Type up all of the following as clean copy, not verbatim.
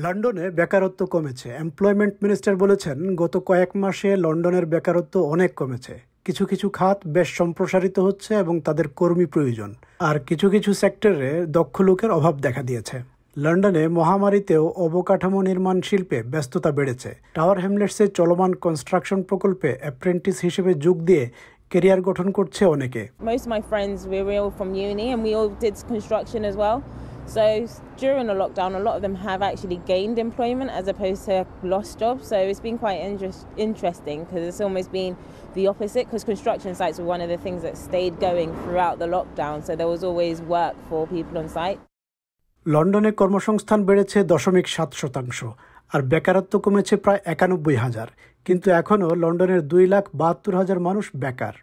লন্ডনে বেকারত্ব কমেছে। এমপ্লয়মেন্ট মিনিস্টার বলেছেন, গত কয়েক মাসে লন্ডনের বেকারত্ব অনেক কমেছে। কিছু কিছু খাত বেশ সম্প্রসারিত হচ্ছে এবং তাদের কর্মী প্রয়োজন। আর কিছু কিছু সেক্টরে দক্ষ লোকের অভাব দেখা দিয়েছে। লন্ডনে মহামারীতেও অবকাঠামো নির্মাণ শিল্পে ব্যস্ততা বেড়েছে। টাওয়ার হ্যামলেটসে চলমান কনস্ট্রাকশন প্রকল্পে অ্যাপ্রেন্টিস হিসেবে যোগ দিয়ে ক্যারিয়ার গঠন করছে অনেকে। Most of my friends, we were all from uni and we all did construction as well. So during the lockdown, a lot of them have actually gained employment as opposed to lost jobs. So it's been quite interesting because it's almost been the opposite, because construction sites were one of the things that stayed going throughout the lockdown. So there was always work for people on site. লন্ডনে কর্মসংস্থান বেড়েছে 0.7%, আর বেকারত্ব কমেছে প্রায় 91,000। কিন্তু এখনও লন্ডনের 2,72,000 মানুষ বেকার।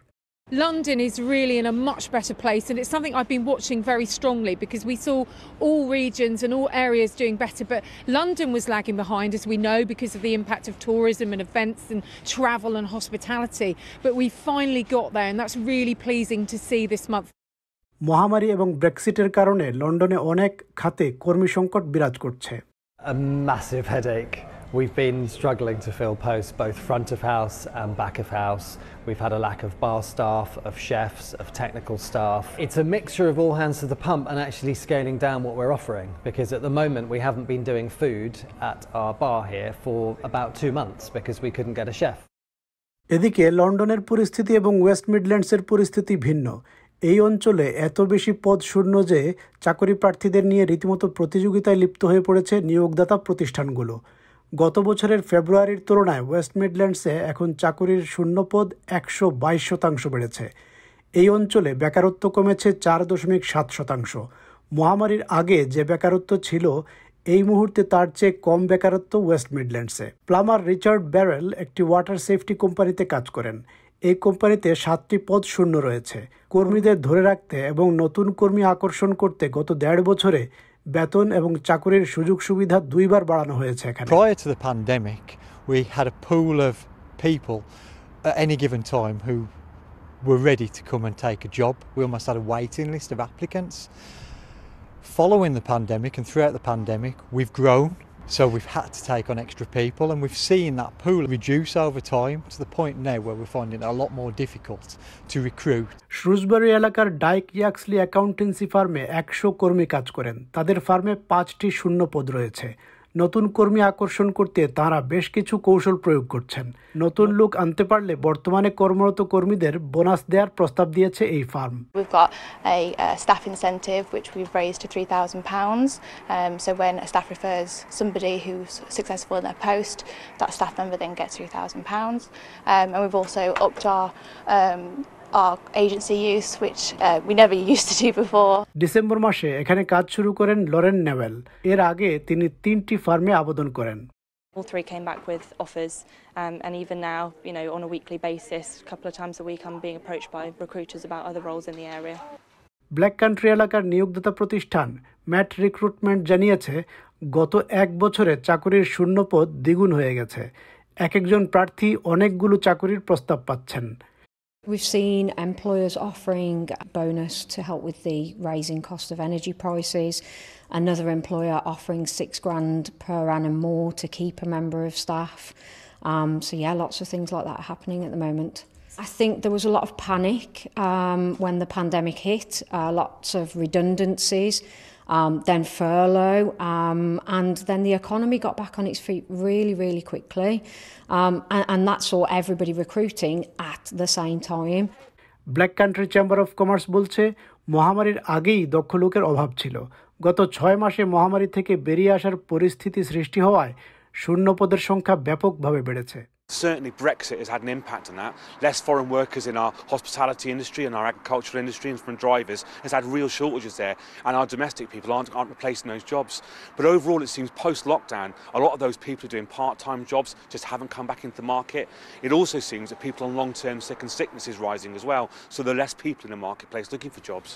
London is really in a much better place, and it's something I've been watching very strongly because we saw all regions and all areas doing better, but London was lagging behind, as we know, because of the impact of tourism and events and travel and hospitality. But we finally got there, and that's really pleasing to see this month. মহামারী এবং ব্রেক্সিটের কারণে লন্ডনে অনেক খাতে কর্মী সংকট বিরাজ করছে। A massive headache. We've been struggling to fill posts both front of house and back of house. We've had a lack of bar staff, of chefs, of technical staff. It's a mixture of all hands to the pump and actually scaling down what we're offering, because at the moment we haven't been doing food at our bar here for about 2 months because we couldn't get a chef. এদিকে লন্ডনের পরিস্থিতি এবং West মিডল্যান্ডসের পরিস্থিতি ভিন্ন। এই অঞ্চলে এত বেশি পদ শূন্য যে চাকরি প্রার্থীদের নিয়ে রীতিমতো প্রতিযোগিতায় লিপ্ত হয়ে পড়েছে নিয়োগদাতা প্রতিষ্ঠানগুলো। গত বছরের ফেব্রুয়ারির তুলনায় ওয়েস্ট মিডল্যান্ডসে এখন চাকরির শূন্যপদ 122% বেড়েছে। এই অঞ্চলে বেকারত্ব কমেছে 4.7%। মহামারীর আগে যে বেকারত্ব ছিল, এই মুহূর্তে তার চেয়ে কম বেকারত্ব ওয়েস্ট মিডল্যান্ডসে। প্লামার রিচার্ড ব্যারেল একটি ওয়াটার সেফটি কোম্পানিতে কাজ করেন। এই কোম্পানিতে 7টি পদ শূন্য রয়েছে। কর্মীদের ধরে রাখতে এবং নতুন কর্মী আকর্ষণ করতে গত 1.5 বছরে বেতন এবং চাকরির সুযোগ সুবিধা 2 বার বাড়ানো হয়েছে এখানে। Prior to the pandemic, we had a pool of people at any given time who were ready to come and take a job. We almost had a waiting list of applicants. Following the pandemic and throughout the pandemic, we've grown. So we've had to take on extra people, and we've seen that pool reduce over time to the point now where we're finding it a lot more difficult to recruit. শ্রুসবারি এলাকার Dijk ইয়াক্সলি accountancy ফার্মে 100 কর্মী কাজ করেন। তাদের ফার্মে 5টি শূন্য পদ রয়েছে। নতুন কর্মী আকর্ষণ করতে তারা বেশ কিছু কৌশল প্রয়োগ করছেন। নতুন লোক আনতে পারলে বর্তমানে কর্মরত কর্মীদের বোনাস দেওয়ার প্রস্তাব দিয়েছে এই farm. We've got a staff incentive which we've raised to £3,000. So when a staff refers somebody who's successful in their post, that staff member then gets £3,000. And we've also upped our agency use, which we never used to do before. December মাসে এখানে কাজ শুরু করেন Lauren naval. এর আগে তিনি 3টি ফার্মে আবেদন করেন। All 3 came back with offers, and even now, you know, on a weekly basis, a couple of times a week, I'm being approached by recruiters about other roles in the area. Black country এলাকার নিয়োগদাতা প্রতিষ্ঠান mat recruitment জানিয়েছে, গত 1 বছরে চাকরির শূন্যপদ দ্বিগুণ হয়ে গেছে। একজন প্রার্থী অনেকগুলো চাকরির প্রস্তাব পাচ্ছেন। We've seen employers offering a bonus to help with the rising cost of energy prices. Another employer offering $6,000 per annum more to keep a member of staff. So yeah, lots of things like that are happening at the moment. I think there was a lot of panic when the pandemic hit, lots of redundancies, then furlough, and then the economy got back on its feet really, really quickly, and that saw everybody recruiting at the same time. Black country chamber of commerce বলছে, মহামারীর আগেই দক্ষ লোকের অভাব ছিল। গত 6 মাসে মহামারী থেকে বেরিয়ে আসার পরিস্থিতি সৃষ্টি হওয়ায় শূন্যপদের সংখ্যা ব্যাপকভাবে বেড়েছে। Certainly Brexit has had an impact on that. Less foreign workers in our hospitality industry and our agricultural industry, and from drivers has had real shortages there, and our domestic people aren't replacing those jobs. But overall it seems post-lockdown a lot of those people are doing part-time jobs, just haven't come back into the market. It also seems that people on long-term sick and sickness is rising as well, so there are less people in the marketplace looking for jobs.